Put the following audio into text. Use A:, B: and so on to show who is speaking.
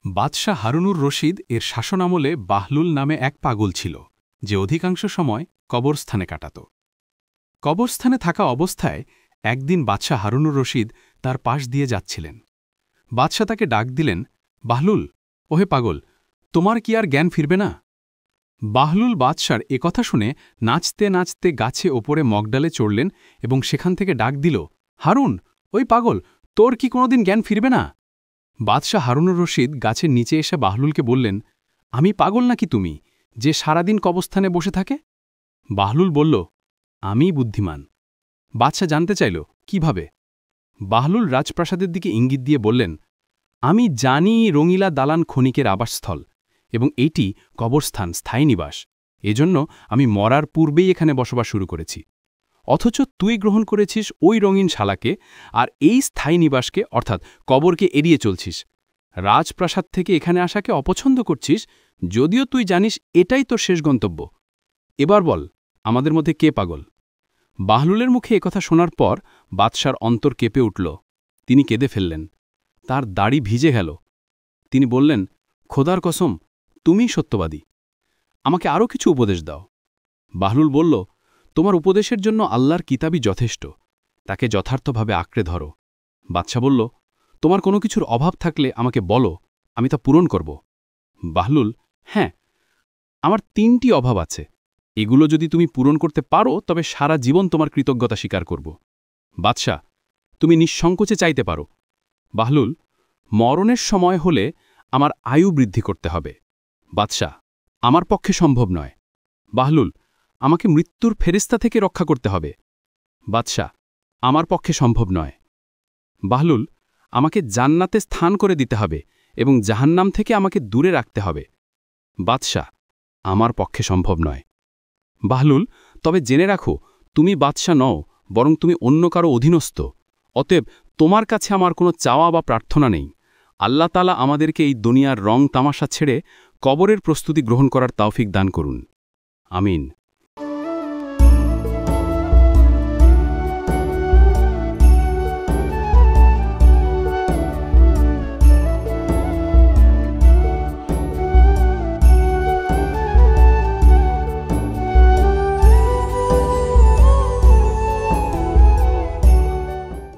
A: বাদশাহ হারুনুর রশিদ এর শাসনামলে বাহলুল নামে এক পাগল ছিল, যে অধিকাংশ সময় কবরস্থানে কাটাত। কবরস্থানে থাকা অবস্থায় একদিন বাদশাহ হারুনুর রশিদ তার পাশ দিয়ে যাচ্ছিলেন। বাদশাহ তাকে ডাক দিলেন, বাহলুল, ওহে পাগল, তোমার কি আর জ্ঞান ফিরবে না? বাহলুল বাদশার একথা শুনে নাচতে নাচতে গাছে ওপরে মগডালে চড়লেন এবং সেখান থেকে ডাক দিল, হারুন, ওই পাগল, তোর কি কোনোদিন জ্ঞান ফিরবে না? বাদশাহ হারুনুর রশিদ গাছের নিচে এসে বাহলুলকে বললেন, আমি পাগল নাকি তুমি, যে সারাদিন কবরস্থানে বসে থাকে? বাহলুল বলল, আমিই বুদ্ধিমান। বাদশাহ জানতে চাইল, কিভাবে? বাহলুল রাজপ্রাসাদের দিকে ইঙ্গিত দিয়ে বললেন, আমি জানি রঙিলা দালান ক্ষণিকের আবাসস্থল এবং এইটি কবরস্থান, স্থায়ী নিবাস। এজন্য আমি মরার পূর্বেই এখানে বসবাস শুরু করেছি। অথচ তুই গ্রহণ করেছিস ওই রঙিন শালাকে আর এই স্থায়ী নিবাসকে, অর্থাৎ কবরকে এড়িয়ে চলছিস। রাজপ্রাসাদ থেকে এখানে আসাকে অপছন্দ করছিস, যদিও তুই জানিস এটাই তোর শেষ গন্তব্য। এবার বল, আমাদের মধ্যে কে পাগল? বাহলুলের মুখে একথা শোনার পর বাদশার অন্তর কেঁপে উঠল। তিনি কেঁদে ফেললেন। তার দাড়ি ভিজে গেল। তিনি বললেন, খোদার কসম, তুমিই সত্যবাদী। আমাকে আরও কিছু উপদেশ দাও। বাহলুল বলল, তোমার উপদেশের জন্য আল্লাহর কিতাবই যথেষ্ট। তাকে যথার্থভাবে আঁকড়ে ধরো। বাদশা বলল, তোমার কোনো কিছুর অভাব থাকলে আমাকে বলো, আমি তা পূরণ করব। বাহলুল, হ্যাঁ, আমার ৩টি অভাব আছে। এগুলো যদি তুমি পূরণ করতে পারো তবে সারা জীবন তোমার কৃতজ্ঞতা স্বীকার করব। বাদশা, তুমি নিঃসংকোচে চাইতে পারো। বাহলুল, মরণের সময় হলে আমার আয়ু বৃদ্ধি করতে হবে। বাদশা, আমার পক্ষে সম্ভব নয়। বাহলুল, আমাকে মৃত্যুর ফেরেশতা থেকে রক্ষা করতে হবে। বাদশা, আমার পক্ষে সম্ভব নয়। বাহলুল, আমাকে জান্নাতে স্থান করে দিতে হবে এবং জাহান্নাম থেকে আমাকে দূরে রাখতে হবে। বাদশা, আমার পক্ষে সম্ভব নয়। বাহলুল, তবে জেনে রাখো, তুমি বাদশা নও, বরং তুমি অন্য কারো অধীনস্থ। অতএব তোমার কাছে আমার কোনো চাওয়া বা প্রার্থনা নেই। আল্লাহ তাআলা আমাদেরকে এই দুনিয়ার রং তামাশা ছেড়ে কবরের প্রস্তুতি গ্রহণ করার তৌফিক দান করুন। আমিন।